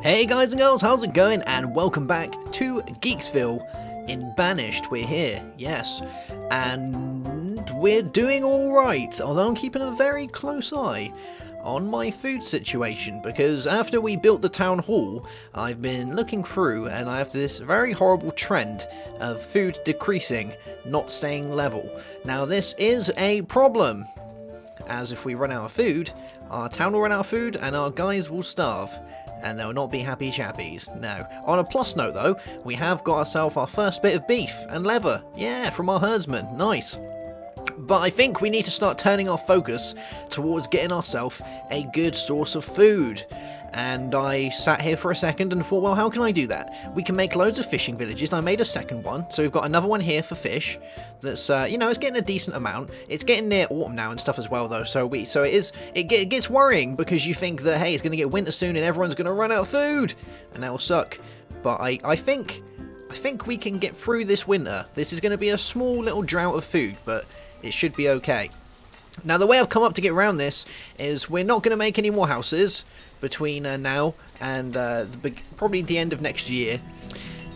Hey guys and girls, how's it going? And welcome back to GeeksVille in Banished. We're here, yes, and we're doing alright, although I'm keeping a very close eye on my food situation, because after we built the town hall, I've been looking through and I have this very horrible trend of food decreasing, not staying level. Now this is a problem, as if we run out of food, our town will run out of food and our guys will starve. And they'll not be happy chappies. No. On a plus note though, we have got ourselves our first bit of beef and leather. Yeah, from our herdsman. Nice. But I think we need to start turning our focus towards getting ourselves a good source of food. And I sat here for a second and thought, well, how can I do that? We can make loads of fishing villages. I made a second one, so we've got another one here for fish. That's you know, it's getting a decent amount. It's getting near autumn now and stuff as well, though. It gets worrying because you think that hey, it's going to get winter soon and everyone's going to run out of food, and that will suck. But I think we can get through this winter. This is going to be a small little drought of food, but it should be okay. Now, the way I've come up to get around this is we're not going to make any more houses between now and probably the end of next year.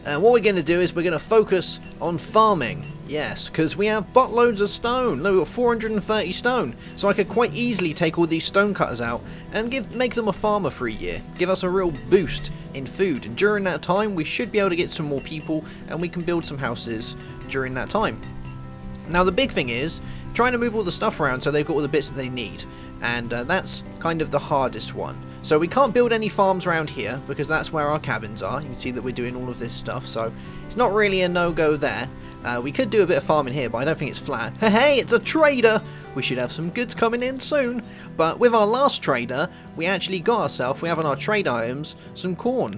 And what we're going to do is we're going to focus on farming. Yes, because we have buttloads of stone. Look, we've got 430 stone. So I could quite easily take all these stone cutters out and make them a farmer for a year. Give us a real boost in food. And during that time, we should be able to get some more people and we can build some houses during that time. Now, the big thing is trying to move all the stuff around so they've got all the bits that they need. And that's kind of the hardest one. So we can't build any farms around here because that's where our cabins are. You can see that we're doing all of this stuff, so it's not really a no-go there. We could do a bit of farming here, but I don't think it's flat. Hey, it's a trader! We should have some goods coming in soon. But with our last trader, we actually got ourselves, we have on our trade items, some corn.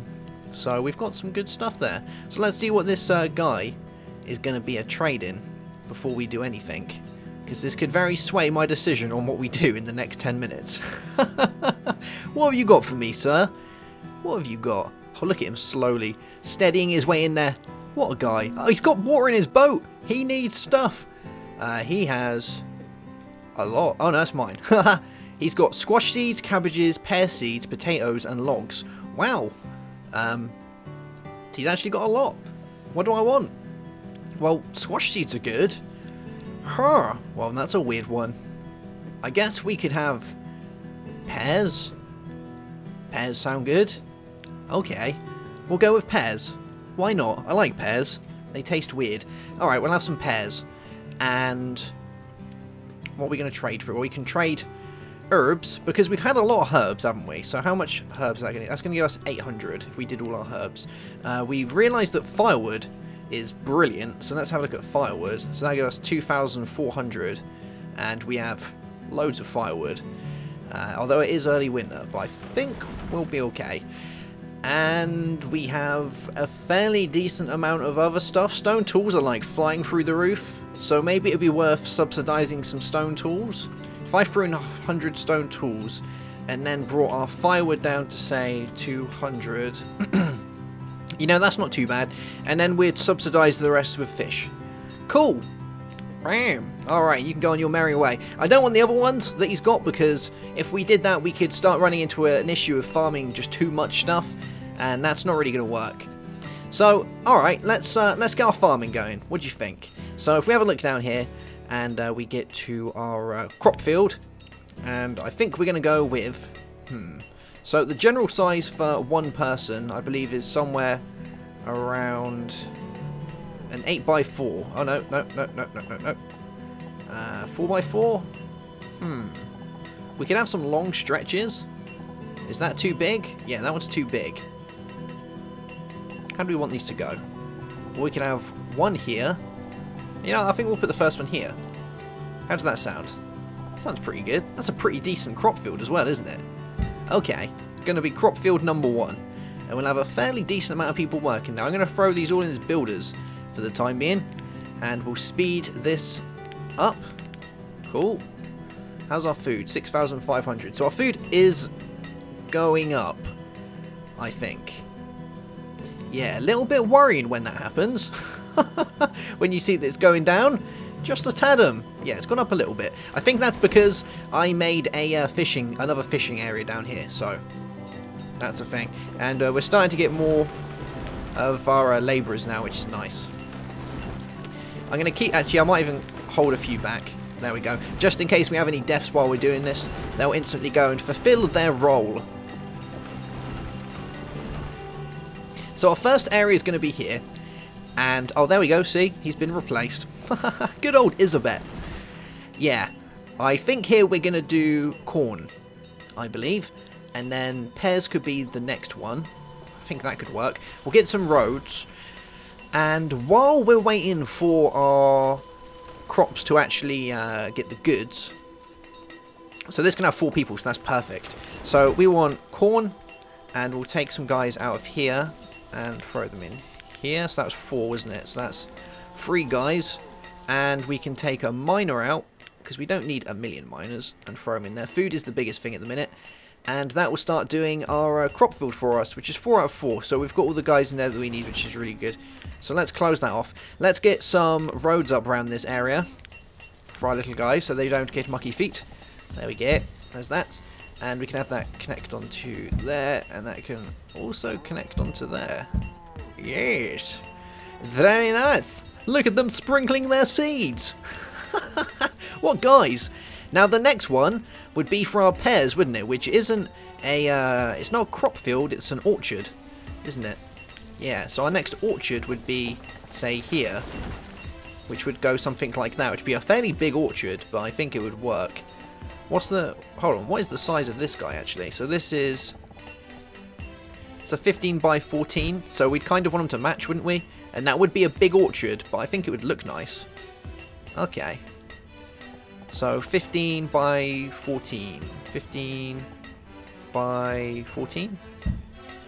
So we've got some good stuff there. So let's see what this guy is going to be a trade-in before we do anything. Because this could very sway my decision on what we do in the next 10 minutes. What have you got for me, sir? What have you got? Oh, look at him slowly, steadying his way in there. What a guy. Oh, he's got water in his boat. He needs stuff. He has a lot. Oh, no, that's mine. He's got squash seeds, cabbages, pear seeds, potatoes, and logs. Wow. He's actually got a lot. What do I want? Well, squash seeds are good. Huh. Well, that's a weird one. I guess we could have pears. Pears sound good. Okay. We'll go with pears. Why not? I like pears. They taste weird. Alright, we'll have some pears. And what are we going to trade for? Well, we can trade herbs, because we've had a lot of herbs, haven't we? So how much herbs is that going to... That's going to give us 800 if we did all our herbs. We've realised that firewood is brilliant, so let's have a look at firewood. So that gives us 2,400, and we have loads of firewood, although it is early winter, but I think we'll be okay. And we have a fairly decent amount of other stuff. Stone tools are like flying through the roof, so maybe it'd be worth subsidizing some stone tools. If I threw in 100 stone tools and then brought our firewood down to say 200 you know, that's not too bad. And then we'd subsidise the rest with fish. Cool. Bam. Alright, you can go on your merry way. I don't want the other ones that he's got, because if we did that, we could start running into an issue of farming just too much stuff, and that's not really going to work. So, alright, let's get our farming going. What do you think? So, if we have a look down here, and we get to our crop field, and I think we're going to go with... So the general size for one person, I believe, is somewhere around an 8x4. Oh, no. 4x4? We can have some long stretches. Is that too big? Yeah, that one's too big. How do we want these to go? Well, we can have one here. You know, I think we'll put the first one here. How does that sound? Sounds pretty good. That's a pretty decent crop field as well, isn't it? Okay, going to be crop field number 1, and we'll have a fairly decent amount of people working now. I'm going to throw these all in as builders for the time being, and we'll speed this up. Cool. How's our food? 6,500. So our food is going up, I think. Yeah, a little bit worrying when that happens. When you see that it's going down. Just a tad. Yeah, it's gone up a little bit. I think that's because I made a another fishing area down here, so That's a thing. And we're starting to get more of our labourers now, which is nice. I'm going to keep... Actually, I might even hold a few back. There we go. Just in case we have any deaths while we're doing this, they'll instantly go and fulfill their role. So our first area is going to be here. And, oh, there we go. See? He's been replaced. Good old Isabet. Yeah. I think here we're going to do corn, I believe. And then pears could be the next one. I think that could work. We'll get some roads. And while we're waiting for our crops to actually get the goods, so this can have 4 people, so that's perfect. So we want corn, and we'll take some guys out of here and throw them in here. So that's 4, wasn't it? So that's 3 guys, and we can take a miner out, because we don't need a million miners, and throw them in there. Food is the biggest thing at the minute. And that will start doing our crop field for us, which is 4 out of 4. So we've got all the guys in there that we need, which is really good. So let's close that off. Let's get some roads up around this area for our little guys so they don't get mucky feet. There we go. There's that. And we can have that connect onto there, and that can also connect onto there. Yes. Very nice. Look at them sprinkling their seeds. What guys? Now the next one would be for our pears, wouldn't it? Which isn't a, it's not a crop field, it's an orchard, isn't it? Yeah, so our next orchard would be, say, here. Which would go something like that, which would be a fairly big orchard, but I think it would work. What's the, hold on, what is the size of this guy actually? So this is, it's a 15 by 14, so we'd kind of want them to match, wouldn't we? And that would be a big orchard, but I think it would look nice. Okay. So 15 by 14. 15 by 14?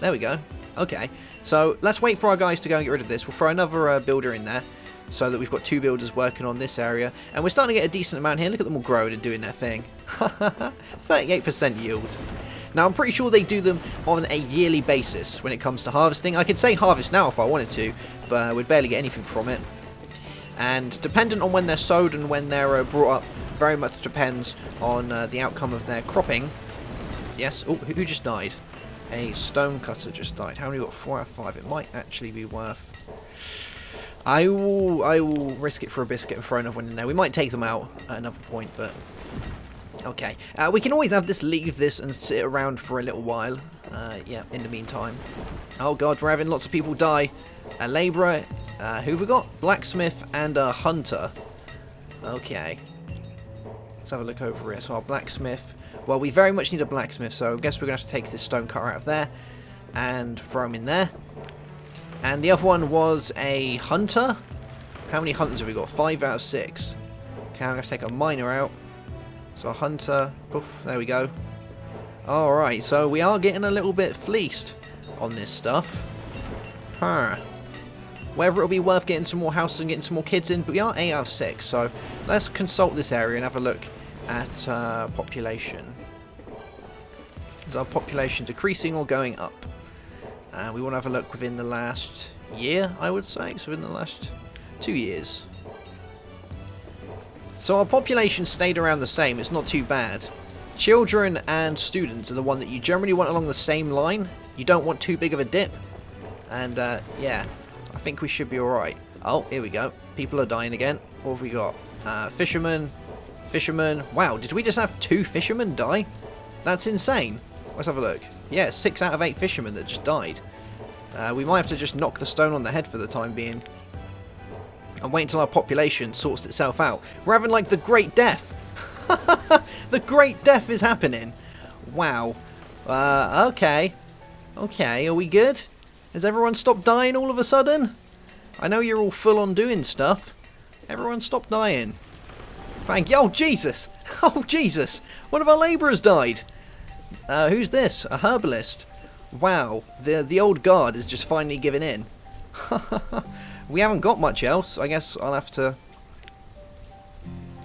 There we go. Okay. So let's wait for our guys to go and get rid of this. We'll throw another builder in there so that we've got 2 builders working on this area. And we're starting to get a decent amount here. Look at them all growing and doing their thing. 38% yield. Now I'm pretty sure they do them on a yearly basis when it comes to harvesting. I could say harvest now if I wanted to, but we'd barely get anything from it. And dependent on when they're sowed and when they're brought up, very much depends on the outcome of their cropping. Yes. Oh, who just died? A stone cutter just died. How many got? 4 out of 5. It might actually be worth. I will risk it for a biscuit and throw another one in there. We might take them out at another point, but okay. We can always have this, leave this, and sit around for a little while. Yeah. In the meantime. Oh God, we're having lots of people die. A labourer. Who have we got? Blacksmith and a hunter. Okay. Let's have a look over here. So our blacksmith. Well, we very much need a blacksmith, so I guess we're going to have to take this stone cutter out of there and throw him in there. And the other one was a hunter. How many hunters have we got? 5 out of 6. Okay, I'm going to take a miner out. So a hunter. Poof, there we go. Alright, so we are getting a little bit fleeced on this stuff. Huh. Whether it'll be worth getting some more houses and getting some more kids in, but we are 8 out of 6, so let's consult this area and have a look at population. Is our population decreasing or going up? We want to have a look within the last year, I would say, so within the last 2 years. So our population stayed around the same, it's not too bad. Children and students are the one that you generally want along the same line. You don't want too big of a dip. And yeah. I think we should be alright. Oh, here we go. People are dying again. What have we got? Fishermen. Fishermen. Wow, did we just have 2 fishermen die? That's insane. Let's have a look. Yeah, 6 out of 8 fishermen that just died. We might have to just knock the stone on the head for the time being. And wait until our population sorts itself out. We're having like the Great Death. The Great Death is happening. Wow. Okay. Okay, are we good? Has everyone stopped dying all of a sudden? I know you're all full on doing stuff. Everyone stop dying. Thank you. Oh, Jesus. Oh, Jesus. One of our labourers died. Who's this? A herbalist. Wow. The old guard is just finally giving in. We haven't got much else. I guess I'll have to...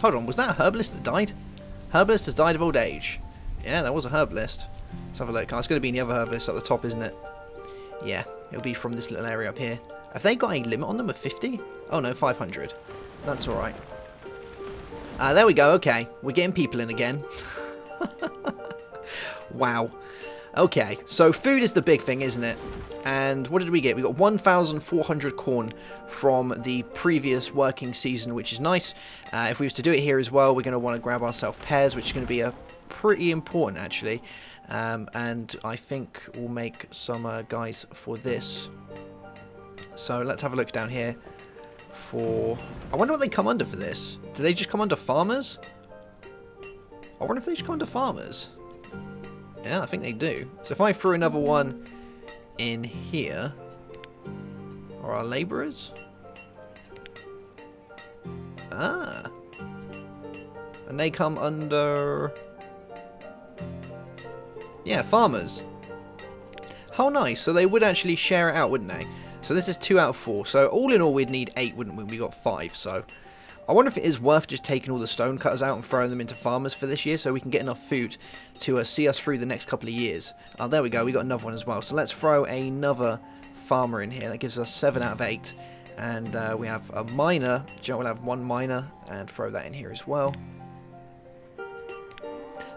Hold on. Was that a herbalist that died? Herbalist has died of old age. Yeah, that was a herbalist. Let's have a look. Oh, it's going to be the other herbalist at the top, isn't it? Yeah. It'll be from this little area up here. Have they got a limit on them of 50? Oh no, 500. That's alright. There we go, okay. We're getting people in again. Wow. Okay, so food is the big thing, isn't it? And what did we get? We got 1,400 corn from the previous working season, which is nice. If we was to do it here as well, we're going to want to grab ourselves pears, which is going to be pretty important, actually. And I think we'll make some guys for this. So let's have a look down here for... I wonder what they come under for this. Do they just come under farmers? I wonder if they just come under farmers. Yeah, I think they do. So if I threw another one in here, are our labourers? Ah. And they come under... yeah, farmers. How nice. So they would actually share it out, wouldn't they? So this is 2 out of 4. So all in all, we'd need 8, wouldn't we? We got 5. So I wonder if it is worth just taking all the stone cutters out and throwing them into farmers for this year, so we can get enough food to see us through the next couple of years. Oh, there we go. We got another one as well. So let's throw another farmer in here. That gives us 7 out of 8. And we have a miner. Joe will have 1 miner, and throw that in here as well.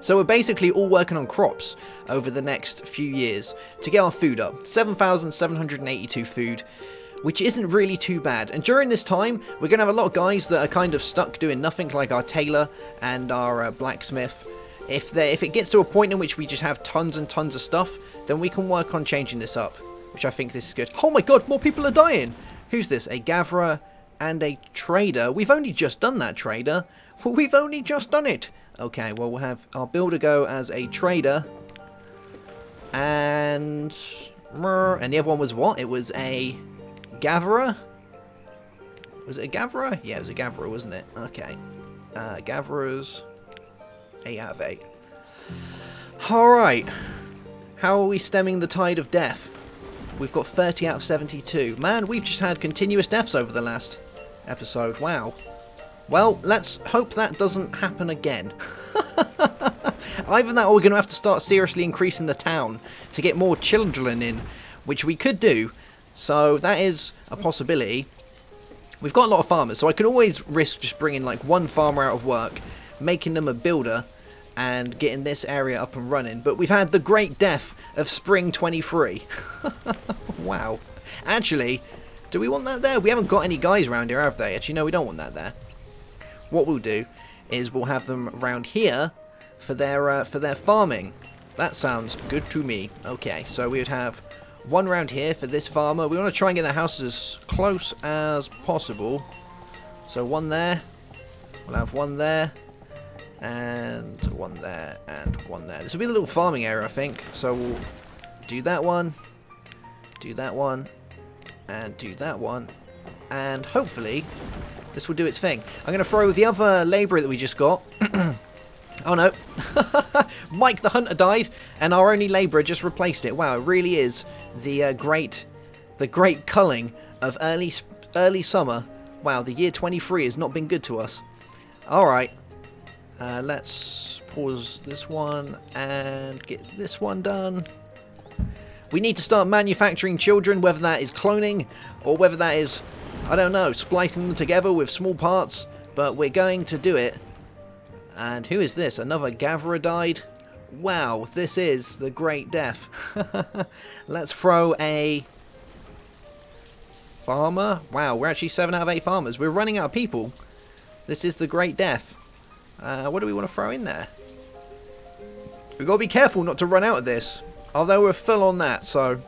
So we're basically all working on crops over the next few years to get our food up. 7,782 food, which isn't really too bad. And during this time, we're going to have a lot of guys that are kind of stuck doing nothing, like our tailor and our blacksmith. If it gets to a point in which we just have tons and tons of stuff, then we can work on changing this up, which I think this is good. Oh my god, more people are dying! Who's this? A gatherer and a trader. We've only just done that, trader. Well, we've only just done it. Okay, well, we'll have our builder go as a trader. And the other one was what? It was a gatherer? Was it a gatherer? Yeah, it was a gatherer, wasn't it? Okay. Gatherers. 8 out of 8. Alright. How are we stemming the tide of death? We've got 30 out of 72. Man, we've just had continuous deaths over the last episode. Wow. Well, let's hope that doesn't happen again. Either that or we're going to have to start seriously increasing the town to get more children in, which we could do. So that is a possibility. We've got a lot of farmers, so I can always risk just bringing like 1 farmer out of work, making them a builder, and getting this area up and running. But we've had the great death of Spring 23. Wow. Actually, do we want that there? We haven't got any guys around here, have they? Actually, no, we don't want that there. What we'll do is we'll have them around here for their farming. That sounds good to me. Okay, so we would have 1 round here for this farmer. We want to try and get the houses as close as possible. So 1 there. We'll have 1 there. And 1 there. And 1 there. This will be the little farming area, I think. So we'll do that one. Do that one. And do that one. And hopefully this will do its thing. I'm going to throw the other labourer that we just got. Oh no. Mike the Hunter died, and our only labourer just replaced it. Wow, it really is the great culling of early summer. Wow, the year 23 has not been good to us. Alright. Let's pause this one and get this one done. We need to start manufacturing children, whether that is cloning or whether that is, I don't know, splicing them together with small parts, but we're going to do it. And who is this? Another gatherer died? Wow, this is the Great Death. Let's throw a farmer. Wow, we're actually 7 out of 8 farmers. We're running out of people. This is the Great Death. What do we want to throw in there? We've got to be careful not to run out of this. Although we're full on that, so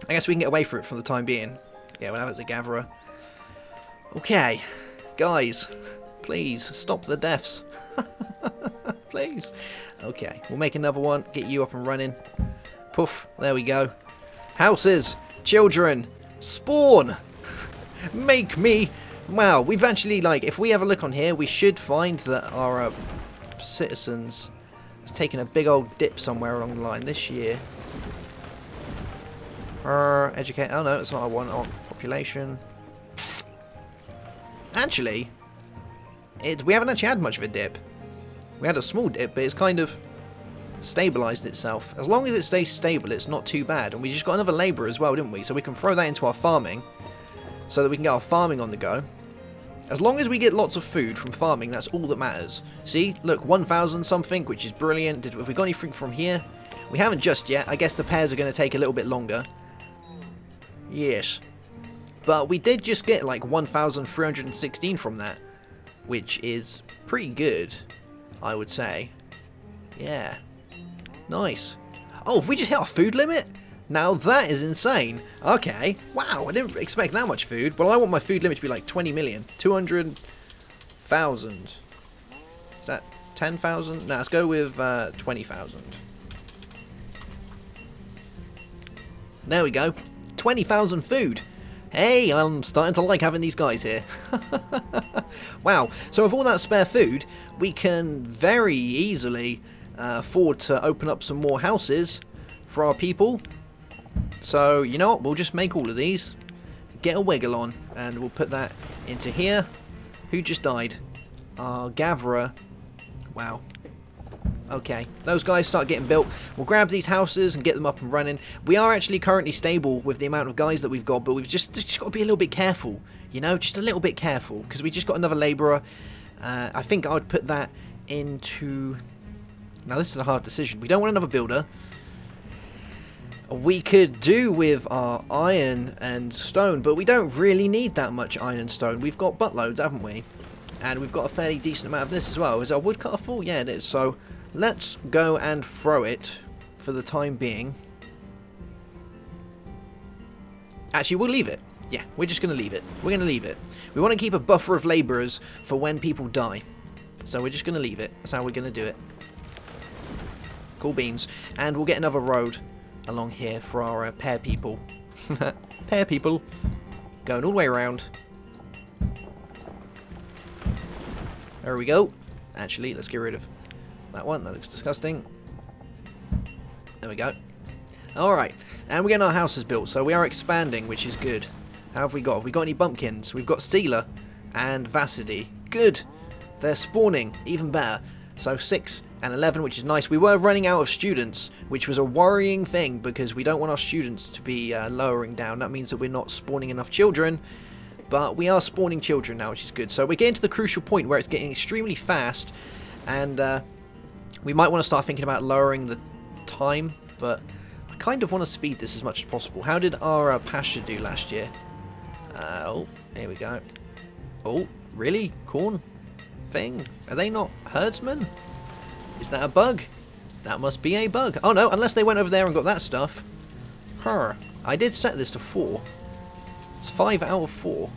I guess we can get away from it for the time being. Yeah, we'll have it as a gatherer. Okay, guys, please stop the deaths. Please. Okay, we'll make another one, get you up and running. Poof, there we go. Houses, children, spawn. Make me. Wow, we've actually, like, if we have a look on here, we should find that our citizens has taken a big old dip somewhere along the line this year. Educate. Oh no, it's not what I want. Oh, population. Actually, we haven't actually had much of a dip. We had a small dip, but it's kind of stabilised itself. As long as it stays stable, it's not too bad. And we just got another labourer as well, didn't we? So we can throw that into our farming, so that we can get our farming on the go. As long as we get lots of food from farming, that's all that matters. See, look, 1,000 something, which is brilliant. Have we got anything from here? We haven't just yet. I guess the pairs are going to take a little bit longer. Yes. But we did just get like 1,316 from that, which is pretty good, I would say. Yeah. Nice. Oh, have we just hit our food limit? Now that is insane. Okay. Wow, I didn't expect that much food. Well, I want my food limit to be like 20 million. 200,000. Is that 10,000? No, let's go with 20,000. There we go. 20,000 food. Hey, I'm starting to like having these guys here. Wow. So with all that spare food, we can very easily afford to open up some more houses for our people. So, you know what? We'll just make all of these. Get a wiggle on. And we'll put that into here. Who just died? Our gatherer. Wow. Okay, those guys start getting built. We'll grab these houses and get them up and running. We are actually currently stable with the amount of guys that we've got, but we've just got to be a little bit careful, you know, just a little bit careful, because we just got another labourer. I think I would put that into... Now, this is a hard decision. We don't want another builder. We could do with our iron and stone, but we don't really need that much iron and stone. We've got buttloads, haven't we? And we've got a fairly decent amount of this as well. Is our woodcutter full? Yeah, it is. So let's go and throw it for the time being. Actually, we'll leave it. Yeah, we're just going to leave it. We're going to leave it. We want to keep a buffer of labourers for when people die. So we're just going to leave it. That's how we're going to do it. Cool beans. And we'll get another road along here for our pair people. Pair people. Going all the way around. There we go. Actually, let's get rid of that one. That looks disgusting. There we go. Alright. And we're getting our houses built. So we are expanding, which is good. How have we got? Have we got any bumpkins? We've got Sealer and Vassady. Good. They're spawning. Even better. So 6 and 11, which is nice. We were running out of students, which was a worrying thing because we don't want our students to be lowering down. That means that we're not spawning enough children. But we are spawning children now, which is good. So we're getting to the crucial point where it's getting extremely fast. And we might want to start thinking about lowering the time. But I kind of want to speed this as much as possible. How did our pasture do last year? Oh, here we go. Oh, really? Corn thing? Are they not herdsmen? Is that a bug? That must be a bug. Oh no, unless they went over there and got that stuff. I did set this to 4. It's 5 out of 4.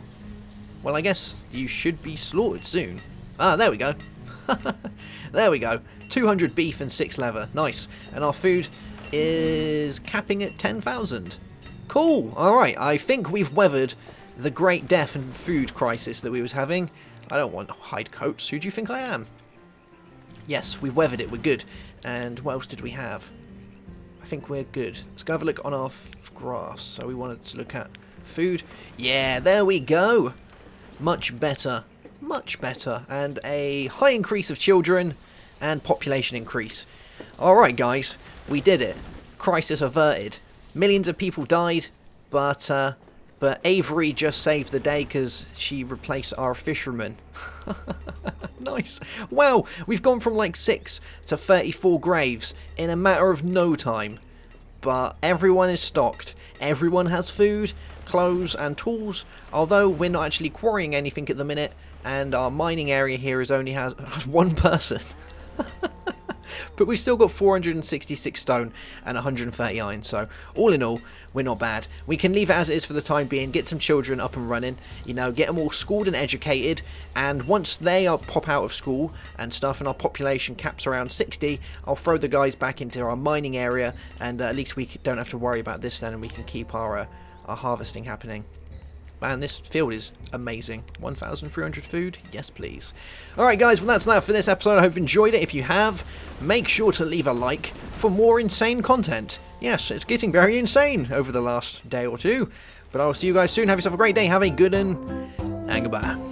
Well, I guess you should be slaughtered soon. Ah, there we go. There we go. 200 beef and 6 leather. Nice. And our food is capping at 10,000. Cool. Alright, I think we've weathered the great death and food crisis that we was having. I don't want hide coats. Who do you think I am? Yes, we weathered it. We're good. And what else did we have? I think we're good. Let's go have a look on our grass. So we wanted to look at food. Yeah, there we go. Much better. Much better. And a high increase of children and population increase. Alright guys, we did it. Crisis averted. Millions of people died, but Avery just saved the day because she replaced our fisherman. Nice. Wow, we've gone from like 6 to 34 graves in a matter of no time. But everyone is stocked. Everyone has food, clothes and tools, although we're not actually quarrying anything at the minute, and our mining area here is only has 1 person. But we've still got 466 stone and 130 iron, so all in all, we're not bad. We can leave it as it is for the time being, get some children up and running, you know, get them all schooled and educated, and once they pop out of school and stuff and our population caps around 60, I'll throw the guys back into our mining area, and at least we don't have to worry about this then, and we can keep our harvesting happening. Man, this field is amazing. 1,300 food? Yes, please. Alright, guys, well, that's that for this episode. I hope you enjoyed it. If you have, make sure to leave a like for more insane content. Yes, it's getting very insane over the last day or two. But I will see you guys soon. Have yourself a great day. Have a good one, and goodbye.